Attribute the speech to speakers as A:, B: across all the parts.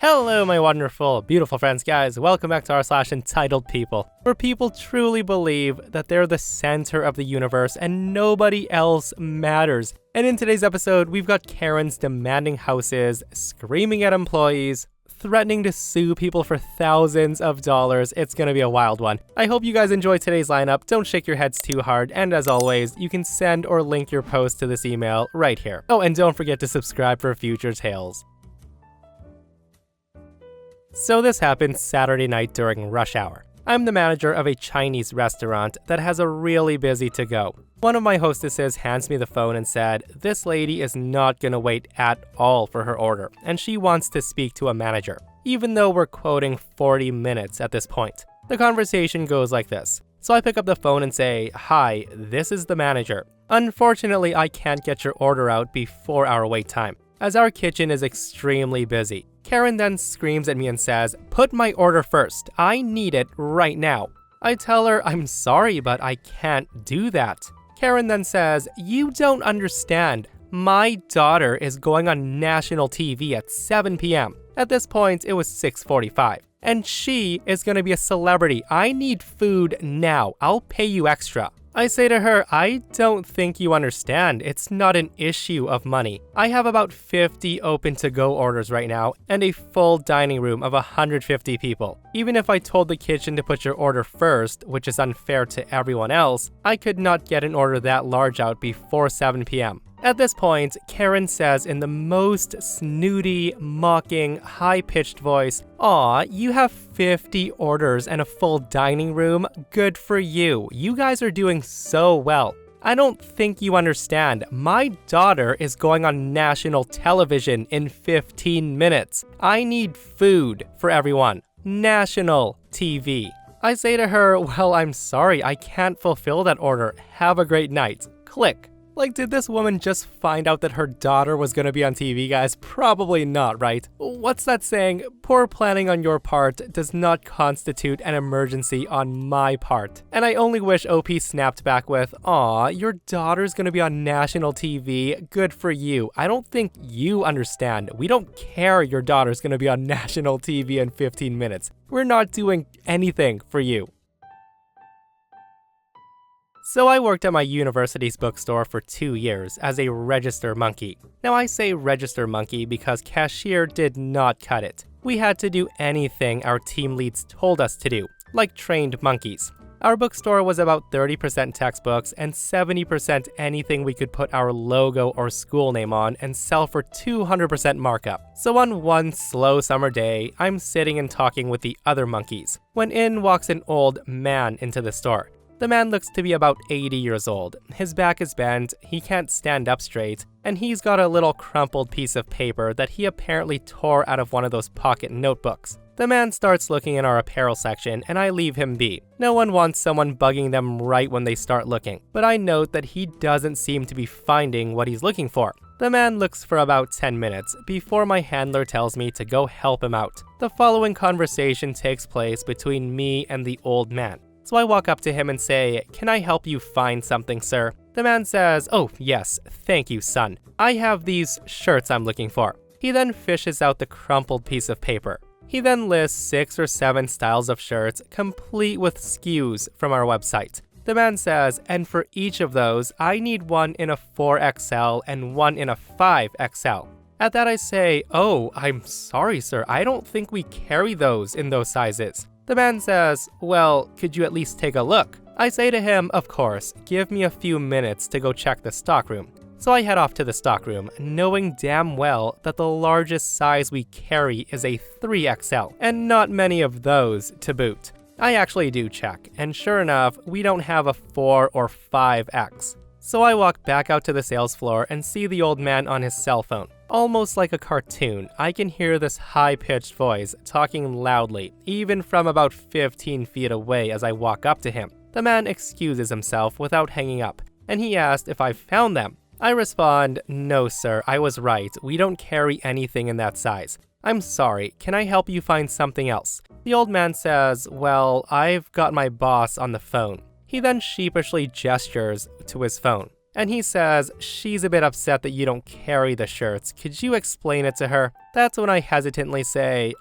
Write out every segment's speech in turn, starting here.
A: Hello, my wonderful, beautiful friends, guys. Welcome back to r/EntitledPeople, where people truly believe that they're the center of the universe and nobody else matters. And in today's episode, we've got Karens demanding houses, screaming at employees, threatening to sue people for thousands of dollars. It's gonna be a wild one. I hope you guys enjoyed today's lineup. Don't shake your heads too hard. And as always, you can send or link your post to this email right here. Oh, and don't forget to subscribe for future tales. So this happened Saturday night during rush hour. I'm the manager of a Chinese restaurant that has a really busy to-go. One of my hostesses hands me the phone and said, this lady is not gonna wait at all for her order, and she wants to speak to a manager, even though we're quoting 40 minutes at this point. The conversation goes like this. So I pick up the phone and say, hi, this is the manager. Unfortunately, I can't get your order out before our wait time, as our kitchen is extremely busy. Karen then screams at me and says, put my order first. I need it right now. I tell her I'm sorry, but I can't do that. Karen then says, you don't understand. My daughter is going on national TV at 7 p.m. At this point, it was 6:45. And she is going to be a celebrity. I need food now. I'll pay you extra. I say to her, I don't think you understand. It's not an issue of money. I have about 50 open to-go orders right now and a full dining room of 150 people. Even if I told the kitchen to put your order first, which is unfair to everyone else, I could not get an order that large out before 7 p.m. At this point, Karen says in the most snooty, mocking, high-pitched voice, aw, you have 50 orders and a full dining room? Good for you. You guys are doing so well. I don't think you understand. My daughter is going on national television in 15 minutes. I need food for everyone. National TV. I say to her, well, I'm sorry, I can't fulfill that order. Have a great night. Click. Like, did this woman just find out that her daughter was gonna be on TV, guys? Probably not, right? What's that saying? Poor planning on your part does not constitute an emergency on my part. And I only wish OP snapped back with, aw, your daughter's gonna be on national TV. Good for you. I don't think you understand. We don't care your daughter's gonna be on national TV in 15 minutes. We're not doing anything for you. So I worked at my university's bookstore for 2 years as a register monkey. Now I say register monkey because cashier did not cut it. We had to do anything our team leads told us to do, like trained monkeys. Our bookstore was about 30% textbooks and 70% anything we could put our logo or school name on and sell for 200% markup. So on one slow summer day, I'm sitting and talking with the other monkeys, when in walks an old man into the store. The man looks to be about 80 years old. His back is bent, he can't stand up straight, and he's got a little crumpled piece of paper that he apparently tore out of one of those pocket notebooks. The man starts looking in our apparel section, and I leave him be. No one wants someone bugging them right when they start looking, but I note that he doesn't seem to be finding what he's looking for. The man looks for about 10 minutes before my handler tells me to go help him out. The following conversation takes place between me and the old man. So I walk up to him and say, can I help you find something, sir? The man says, oh, yes, thank you, son. I have these shirts I'm looking for. He then fishes out the crumpled piece of paper. He then lists 6 or 7 styles of shirts, complete with SKUs from our website. The man says, and for each of those, I need one in a 4XL and one in a 5XL. At that I say, oh, I'm sorry, sir. I don't think we carry those in those sizes. The man says, well, could you at least take a look? I say to him, of course, give me a few minutes to go check the stockroom. So I head off to the stockroom, knowing damn well that the largest size we carry is a 3XL, and not many of those to boot. I actually do check, and sure enough, we don't have a 4 or 5X. So I walk back out to the sales floor and see the old man on his cell phone. Almost like a cartoon, I can hear this high-pitched voice talking loudly, even from about 15 feet away as I walk up to him. The man excuses himself without hanging up, and he asked if I've found them. I respond, no sir, I was right, we don't carry anything in that size. I'm sorry, can I help you find something else? The old man says, well, I've got my boss on the phone. He then sheepishly gestures to his phone. and he says she's a bit upset that you don't carry the shirts. Could you explain it to her? That's when I hesitantly say,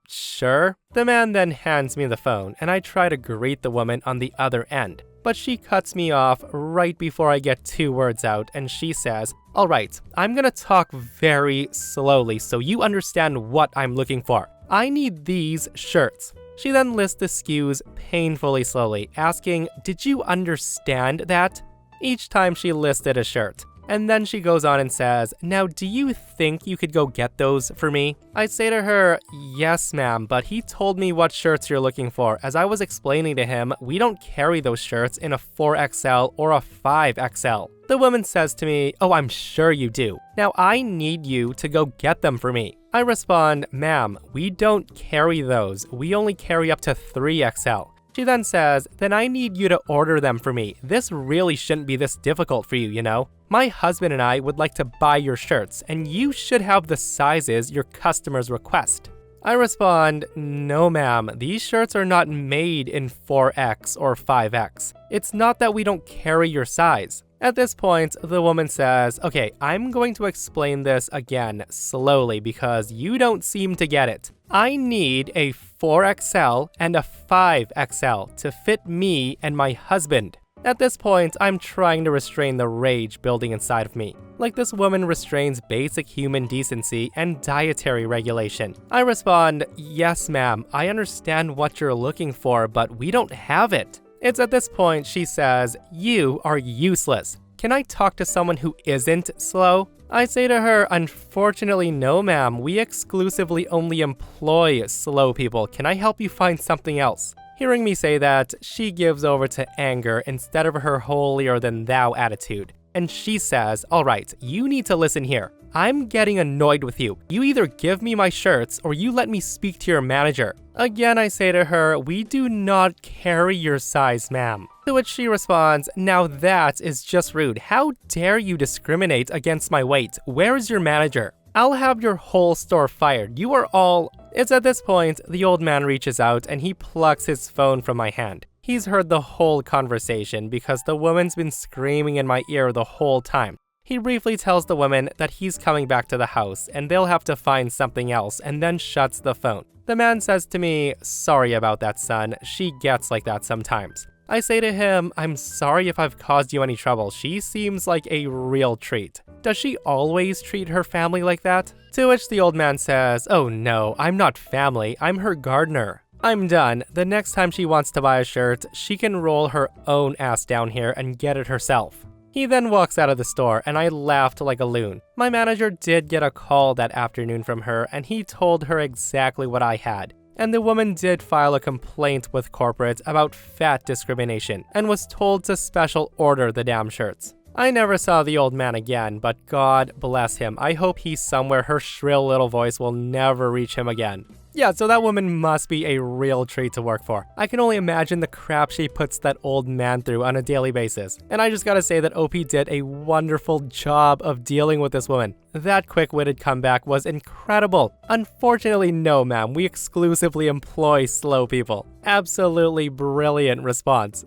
A: sure. The man then hands me the phone, and I try to greet the woman on the other end. But she cuts me off right before I get 2 words out, and she says, all right, I'm gonna talk very slowly so you understand what I'm looking for. I need these shirts. She then lists the SKUs painfully slowly, asking, did you understand that? Each time she listed a shirt. And then she goes on and says, now do you think you could go get those for me? I say to her, yes ma'am, but he told me what shirts you're looking for. As I was explaining to him, we don't carry those shirts in a 4XL or a 5XL. The woman says to me, oh, I'm sure you do. Now I need you to go get them for me. I respond, ma'am, we don't carry those. We only carry up to 3XL. She then says, then I need you to order them for me. This really shouldn't be this difficult for you, you know? My husband and I would like to buy your shirts, and you should have the sizes your customers request. I respond, no ma'am, these shirts are not made in 4X or 5X. It's not that we don't carry your size. At this point, the woman says, okay, I'm going to explain this again slowly because you don't seem to get it. I need a 4XL and a 5XL to fit me and my husband. At this point, I'm trying to restrain the rage building inside of me, like this woman restrains basic human decency and dietary regulation. I respond, yes ma'am, I understand what you're looking for, but we don't have it. It's at this point she says, you are useless. Can I talk to someone who isn't slow? I say to her, unfortunately no ma'am, we exclusively only employ slow people. Can I help you find something else? Hearing me say that, she gives over to anger instead of her holier-than-thou attitude. And she says, alright, you need to listen here. I'm getting annoyed with you. You either give me my shirts or you let me speak to your manager. Again, I say to her, we do not carry your size, ma'am. To which she responds, now that is just rude. How dare you discriminate against my weight? Where is your manager? I'll have your whole store fired. You are all... It's at this point, the old man reaches out and he plucks his phone from my hand. He's heard the whole conversation because the woman's been screaming in my ear the whole time. He briefly tells the woman that he's coming back to the house and they'll have to find something else and then shuts the phone. The man says to me, sorry about that, son. She gets like that sometimes. I say to him, I'm sorry if I've caused you any trouble. She seems like a real treat. Does she always treat her family like that? To which the old man says, oh no, I'm not family, I'm her gardener. I'm done. The next time she wants to buy a shirt, she can roll her own ass down here and get it herself. He then walks out of the store and I laughed like a loon. My manager did get a call that afternoon from her and he told her exactly what I had. And the woman did file a complaint with corporate about fat discrimination and was told to special order the damn shirts. I never saw the old man again, but God bless him. I hope he's somewhere her shrill little voice will never reach him again. Yeah, so that woman must be a real treat to work for. I can only imagine the crap she puts that old man through on a daily basis. And I just gotta say that OP did a wonderful job of dealing with this woman. That quick-witted comeback was incredible. Unfortunately, no ma'am, we exclusively employ slow people. Absolutely brilliant response.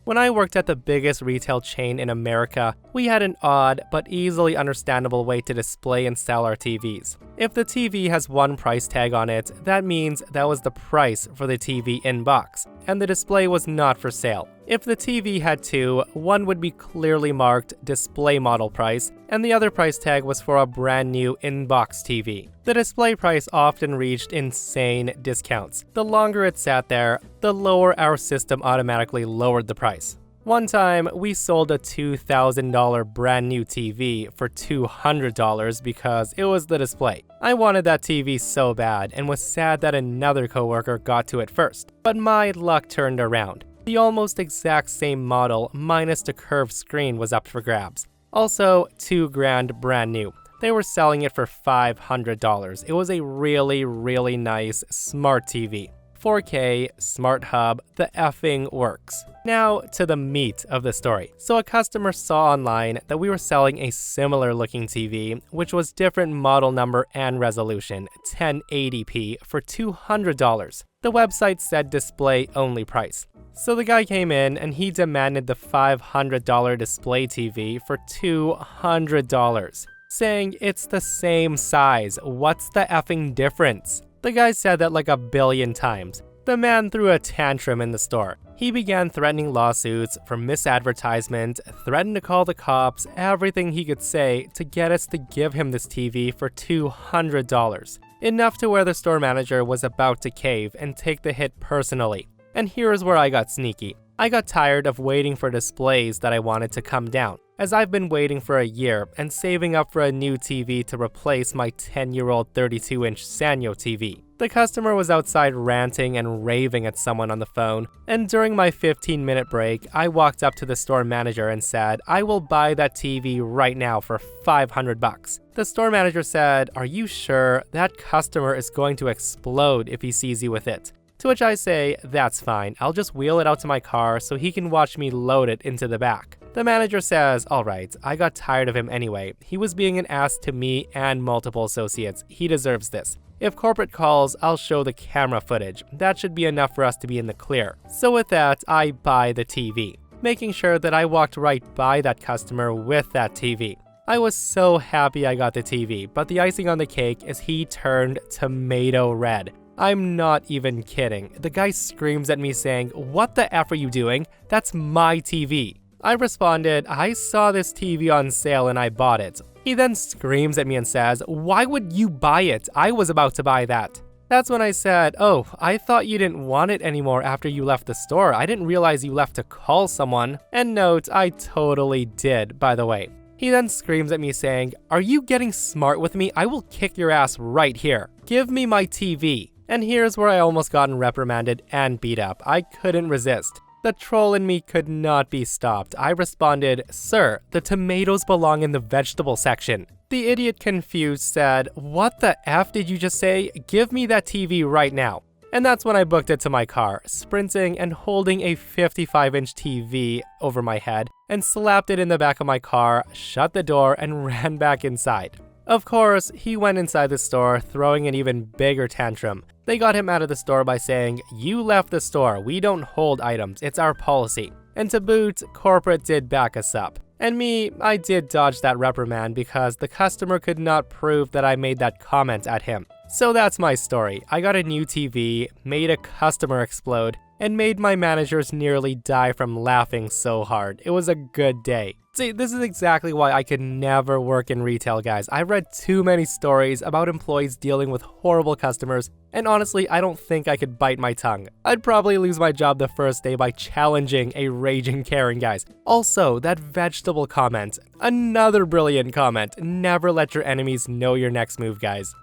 A: When I worked at the biggest retail chain in America, we had an odd but easily understandable way to display and sell our TVs. If the TV has one price tag on it, that means that was the price for the TV in box, and the display was not for sale. If the TV had two, one would be clearly marked display model price, and the other price tag was for a brand new in-box TV. The display price often reached insane discounts. The longer it sat there, the lower our system automatically lowered the price. One time, we sold a $2,000 brand new TV for $200 because it was the display. I wanted that TV so bad and was sad that another coworker got to it first. But my luck turned around. The almost exact same model minus the curved screen was up for grabs. Also, $2,000 brand new. They were selling it for $500. It was a really, really nice, smart TV. 4K, smart hub, the effing works. Now to the meat of the story. So a customer saw online that we were selling a similar looking TV, which was different model number and resolution, 1080p, for $200. The website said display only price. So the guy came in and he demanded the $500 display TV for $200, saying it's the same size, what's the effing difference? The guy said that like a billion times. The man threw a tantrum in the store. He began threatening lawsuits for misadvertisement, threatened to call the cops, everything he could say to get us to give him this TV for $200. Enough to where the store manager was about to cave and take the hit personally. And here's where I got sneaky. I got tired of waiting for displays that I wanted to come down, as I've been waiting for a year and saving up for a new TV to replace my 10-year-old 32-inch Sanyo TV. The customer was outside ranting and raving at someone on the phone, and during my 15-minute break, I walked up to the store manager and said, I will buy that TV right now for $500. The store manager said, are you sure? That customer is going to explode if he sees you with it. To which I say, that's fine, I'll just wheel it out to my car so he can watch me load it into the back. The manager says, alright, I got tired of him anyway. He was being an ass to me and multiple associates. He deserves this. If corporate calls, I'll show the camera footage. That should be enough for us to be in the clear. So with that, I buy the TV, making sure that I walked right by that customer with that TV. I was so happy I got the TV, but the icing on the cake is he turned tomato red. I'm not even kidding. The guy screams at me saying, what the F are you doing? That's my TV. I responded, I saw this TV on sale and I bought it. He then screams at me and says, why would you buy it? I was about to buy that. That's when I said, oh, I thought you didn't want it anymore after you left the store. I didn't realize you left to call someone. And note, I totally did, by the way. He then screams at me saying, are you getting smart with me? I will kick your ass right here. Give me my TV. And here's where I almost gotten reprimanded and beat up. I couldn't resist. The troll in me could not be stopped. I responded, sir, the tomatoes belong in the vegetable section. The idiot confused said, what the F did you just say? Give me that TV right now. And that's when I booked it to my car, sprinting and holding a 55-inch TV over my head, and slapped it in the back of my car, shut the door, and ran back inside. Of course, he went inside the store, throwing an even bigger tantrum. They got him out of the store by saying, you left the store, we don't hold items, it's our policy. And to boot, corporate did back us up. And me, I did dodge that reprimand because the customer could not prove that I made that comment at him. So that's my story. I got a new TV, made a customer explode, and made my managers nearly die from laughing so hard. It was a good day. See, this is exactly why I could never work in retail, guys. I've read too many stories about employees dealing with horrible customers, and honestly, I don't think I could bite my tongue. I'd probably lose my job the first day by challenging a raging Karen, guys. Also, that vegetable comment. Another brilliant comment. Never let your enemies know your next move, guys.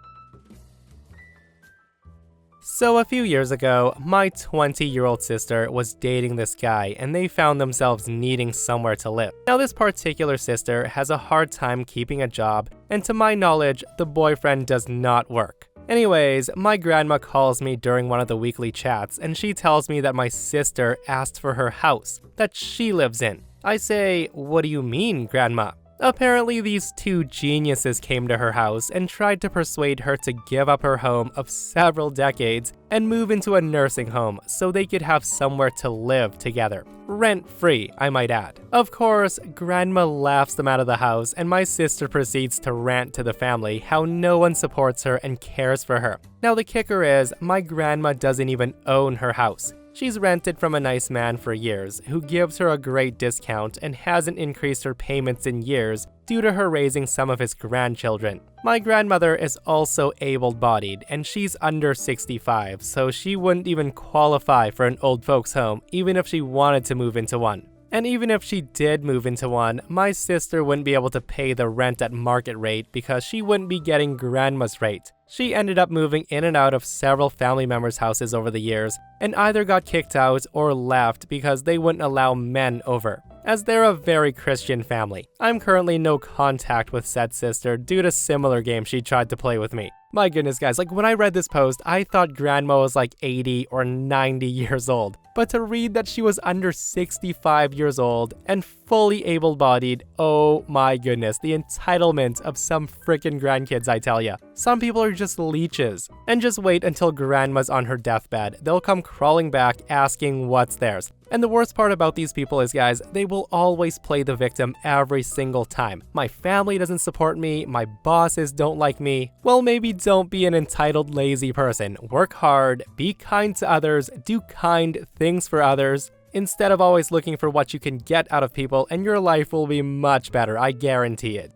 A: So a few years ago, my 20-year-old sister was dating this guy and they found themselves needing somewhere to live. Now this particular sister has a hard time keeping a job, and to my knowledge, the boyfriend does not work. Anyways, my grandma calls me during one of the weekly chats and she tells me that my sister asked for her house that she lives in. I say, what do you mean, grandma? Apparently, these two geniuses came to her house and tried to persuade her to give up her home of several decades and move into a nursing home so they could have somewhere to live together. Rent-free, I might add. Of course, grandma laughs them out of the house and my sister proceeds to rant to the family how no one supports her and cares for her. Now the kicker is, my grandma doesn't even own her house. She's rented from a nice man for years, who gives her a great discount and hasn't increased her payments in years due to her raising some of his grandchildren. My grandmother is also able-bodied, and she's under 65, so she wouldn't even qualify for an old folks home, even if she wanted to move into one. And even if she did move into one, my sister wouldn't be able to pay the rent at market rate because she wouldn't be getting grandma's rate. She ended up moving in and out of several family members' houses over the years, and either got kicked out or left because they wouldn't allow men over, as they're a very Christian family. I'm currently no contact with said sister due to similar games she tried to play with me. My goodness guys, like when I read this post, I thought grandma was like 80 or 90 years old. But to read that she was under 65 years old and fully able-bodied, oh my goodness, the entitlement of some freaking grandkids, I tell ya. Some people are just leeches. And just wait until grandma's on her deathbed. They'll come crawling back asking what's theirs. And the worst part about these people is, guys, they will always play the victim every single time. My family doesn't support me, my bosses don't like me. Well, maybe don't be an entitled, lazy person. Work hard, be kind to others, do kind things for others, instead of always looking for what you can get out of people, and your life will be much better, I guarantee it.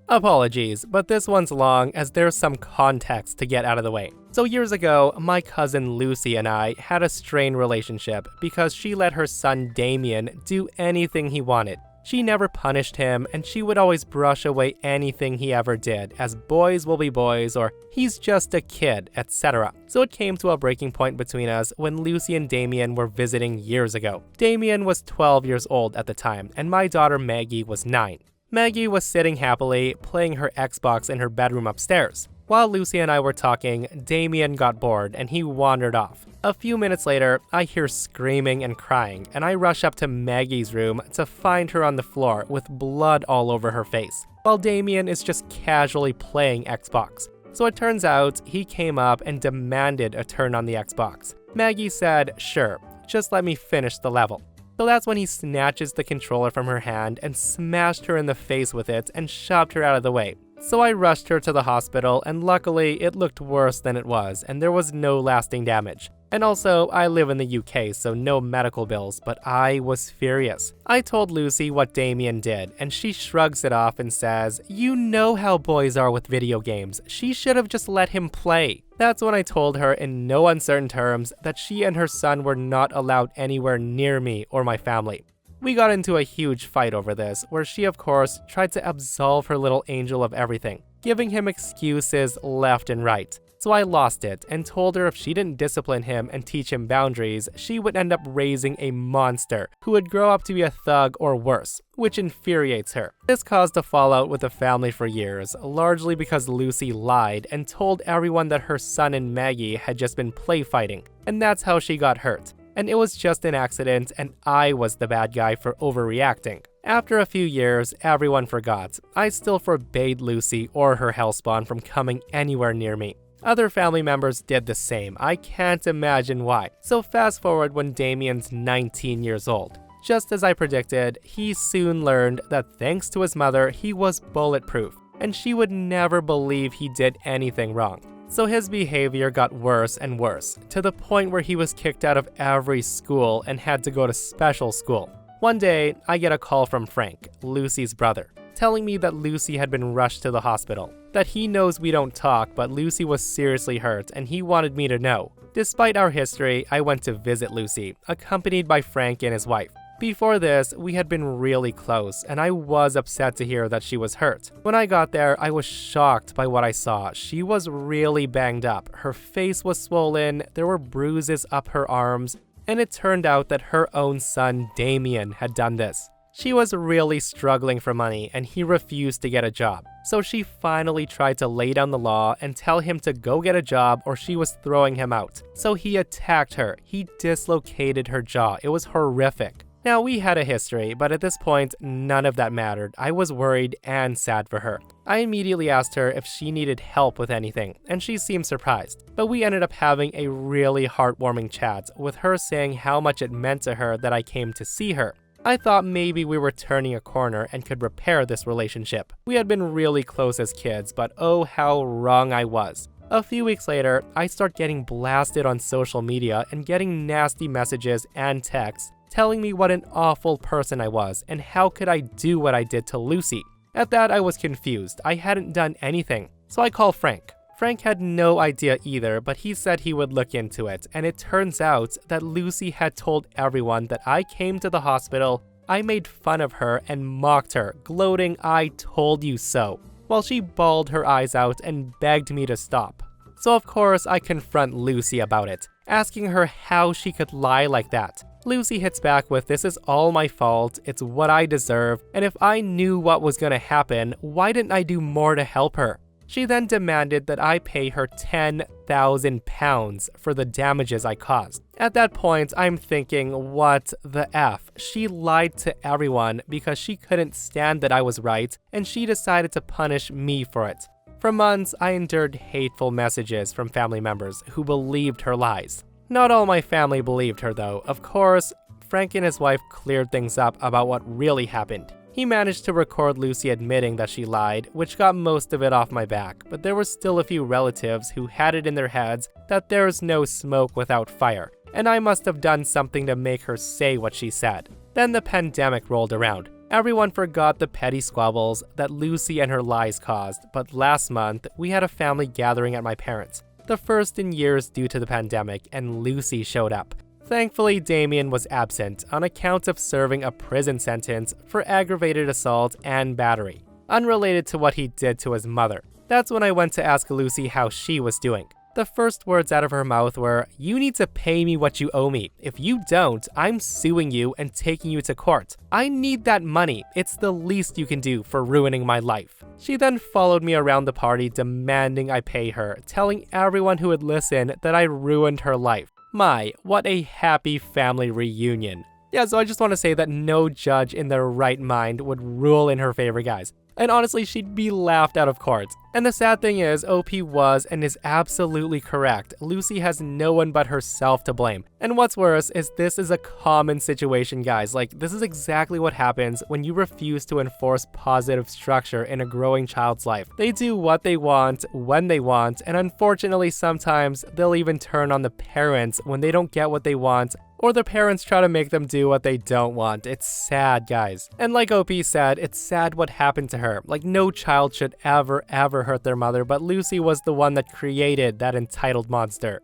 A: Apologies, but this one's long as there's some context to get out of the way. So years ago, my cousin Lucy and I had a strained relationship because she let her son Damien do anything he wanted. She never punished him, and she would always brush away anything he ever did, as boys will be boys, or he's just a kid, etc. So it came to a breaking point between us when Lucy and Damien were visiting years ago. Damien was 12 years old at the time, and my daughter Maggie was 9. Maggie was sitting happily, playing her Xbox in her bedroom upstairs. While Lucy and I were talking, Damien got bored and he wandered off. A few minutes later, I hear screaming and crying, and I rush up to Maggie's room to find her on the floor with blood all over her face, while Damien is just casually playing Xbox. So it turns out he came up and demanded a turn on the Xbox. Maggie said, "Sure, just let me finish the level." So that's when he snatches the controller from her hand and smashed her in the face with it and shoved her out of the way. So I rushed her to the hospital, and luckily it looked worse than it was, and there was no lasting damage. And also, I live in the UK, so no medical bills, but I was furious. I told Lucy what Damien did, and she shrugs it off and says, "You know how boys are with video games. She should have just let him play." That's when I told her in no uncertain terms that she and her son were not allowed anywhere near me or my family. We got into a huge fight over this, where she of course tried to absolve her little angel of everything, giving him excuses left and right. So I lost it and told her if she didn't discipline him and teach him boundaries, she would end up raising a monster who would grow up to be a thug or worse, which infuriates her. This caused a fallout with the family for years, largely because Lucy lied and told everyone that her son and Maggie had just been play fighting, and that's how she got hurt. And it was just an accident, and I was the bad guy for overreacting. After a few years, everyone forgot. I still forbade Lucy or her hellspawn from coming anywhere near me. Other family members did the same. I can't imagine why. So fast forward when Damien's 19 years old. Just as I predicted, he soon learned that thanks to his mother, he was bulletproof, and she would never believe he did anything wrong. So his behavior got worse and worse, to the point where he was kicked out of every school and had to go to special school. One day, I get a call from Frank, Lucy's brother, telling me that Lucy had been rushed to the hospital, that he knows we don't talk, but Lucy was seriously hurt and he wanted me to know. Despite our history, I went to visit Lucy, accompanied by Frank and his wife. Before this, we had been really close, and I was upset to hear that she was hurt. When I got there, I was shocked by what I saw. She was really banged up. Her face was swollen, there were bruises up her arms, and it turned out that her own son, Damien, had done this. She was really struggling for money, and he refused to get a job. So she finally tried to lay down the law and tell him to go get a job or she was throwing him out. So he attacked her. He dislocated her jaw. It was horrific. Now, we had a history, but at this point, none of that mattered. I was worried and sad for her. I immediately asked her if she needed help with anything, and she seemed surprised. But we ended up having a really heartwarming chat, with her saying how much it meant to her that I came to see her. I thought maybe we were turning a corner and could repair this relationship. We had been really close as kids, but oh how wrong I was. A few weeks later, I start getting blasted on social media and getting nasty messages and texts telling me what an awful person I was and how could I do what I did to Lucy. At that, I was confused. I hadn't done anything. So I call Frank. Frank had no idea either, but he said he would look into it, and it turns out that Lucy had told everyone that I came to the hospital, I made fun of her and mocked her, gloating, "I told you so." while she bawled her eyes out and begged me to stop. So of course I confront Lucy about it, asking her how she could lie like that. Lucy hits back with, "This is all my fault, it's what I deserve, and if I knew what was gonna happen, why didn't I do more to help her?" She then demanded that I pay her £10,000 for the damages I caused. At that point, I'm thinking, what the F? She lied to everyone because she couldn't stand that I was right, and she decided to punish me for it. For months, I endured hateful messages from family members who believed her lies. Not all my family believed her though. Of course, Frank and his wife cleared things up about what really happened. He managed to record Lucy admitting that she lied, which got most of it off my back, but there were still a few relatives who had it in their heads that there's no smoke without fire, and I must have done something to make her say what she said. Then the pandemic rolled around. Everyone forgot the petty squabbles that Lucy and her lies caused, but last month, we had a family gathering at my parents'. The first in years due to the pandemic, and Lucy showed up. Thankfully, Damien was absent on account of serving a prison sentence for aggravated assault and battery, unrelated to what he did to his mother. That's when I went to ask Lucy how she was doing. The first words out of her mouth were, "You need to pay me what you owe me. If you don't, I'm suing you and taking you to court. I need that money. It's the least you can do for ruining my life." She then followed me around the party demanding I pay her, telling everyone who would listen that I ruined her life. My, what a happy family reunion. Yeah, so I just want to say that no judge in their right mind would rule in her favor, guys. And honestly, she'd be laughed out of court. And the sad thing is, OP was and is absolutely correct. Lucy has no one but herself to blame. And what's worse is this is a common situation, guys. Like, this is exactly what happens when you refuse to enforce positive structure in a growing child's life. They do what they want, when they want, and unfortunately sometimes they'll even turn on the parents when they don't get what they want, or the parents try to make them do what they don't want. It's sad, guys. And like OP said, it's sad what happened to her. Like, no child should ever hurt their mother, but Lucy was the one that created that entitled monster.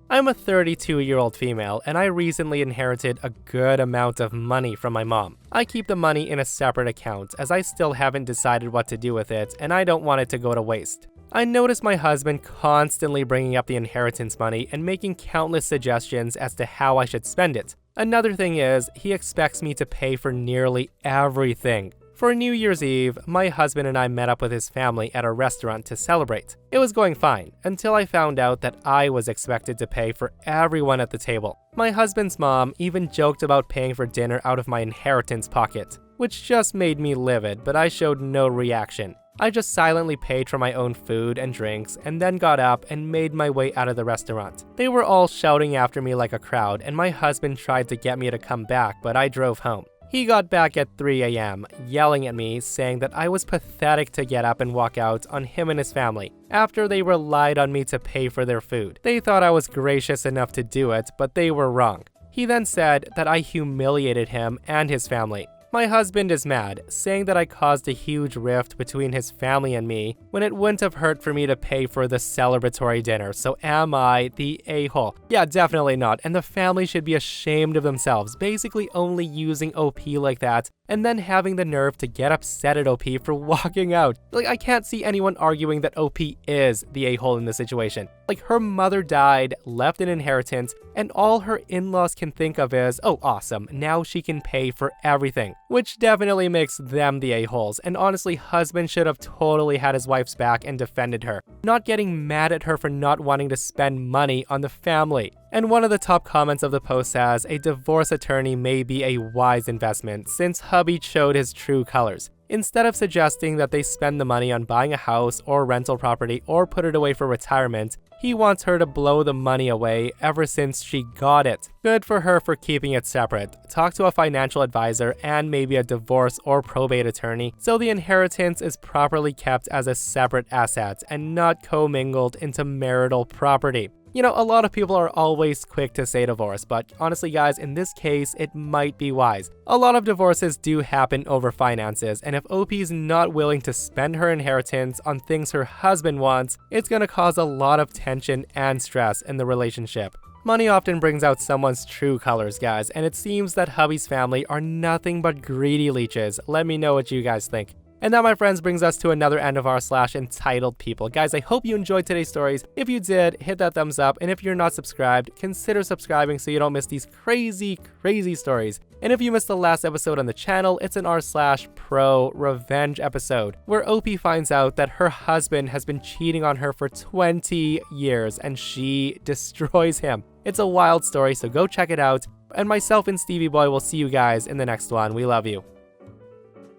A: I'm a 32-year-old female, and I recently inherited a good amount of money from my mom. I keep the money in a separate account, as I still haven't decided what to do with it, and I don't want it to go to waste. I noticed my husband constantly bringing up the inheritance money and making countless suggestions as to how I should spend it. Another thing is, he expects me to pay for nearly everything. For New Year's Eve, my husband and I met up with his family at a restaurant to celebrate. It was going fine, until I found out that I was expected to pay for everyone at the table. My husband's mom even joked about paying for dinner out of my inheritance pocket, which just made me livid, but I showed no reaction. I just silently paid for my own food and drinks and then got up and made my way out of the restaurant. They were all shouting after me like a crowd, and my husband tried to get me to come back, but I drove home. He got back at 3 a.m., yelling at me, saying that I was pathetic to get up and walk out on him and his family, after they relied on me to pay for their food. They thought I was gracious enough to do it, but they were wrong. He then said that I humiliated him and his family. My husband is mad, saying that I caused a huge rift between his family and me when it wouldn't have hurt for me to pay for the celebratory dinner. So am I the a-hole? Yeah, definitely not. And the family should be ashamed of themselves, basically only using OP like that and then having the nerve to get upset at OP for walking out. Like, I can't see anyone arguing that OP is the a-hole in this situation. Like, her mother died, left an inheritance, and all her in-laws can think of is, oh awesome, now she can pay for everything. Which definitely makes them the a-holes, and honestly, husband should have totally had his wife's back and defended her, not getting mad at her for not wanting to spend money on the family. And one of the top comments of the post says, a divorce attorney may be a wise investment since hubby showed his true colors. Instead of suggesting that they spend the money on buying a house or rental property or put it away for retirement, he wants her to blow the money away ever since she got it. Good for her for keeping it separate. Talk to a financial advisor and maybe a divorce or probate attorney so the inheritance is properly kept as a separate asset and not commingled into marital property. You know, a lot of people are always quick to say divorce, but honestly guys, in this case, it might be wise. A lot of divorces do happen over finances, and if OP's not willing to spend her inheritance on things her husband wants, it's gonna cause a lot of tension and stress in the relationship. Money often brings out someone's true colors, guys, and it seems that hubby's family are nothing but greedy leeches. Let me know what you guys think. And that, my friends, brings us to another end of our /entitled people. Guys, I hope you enjoyed today's stories. If you did, hit that thumbs up. And if you're not subscribed, consider subscribing so you don't miss these crazy, crazy stories. And if you missed the last episode on the channel, it's an r/pro revenge episode, where OP finds out that her husband has been cheating on her for 20 years and she destroys him. It's a wild story, so go check it out. And myself and Stevie Boy will see you guys in the next one. We love you.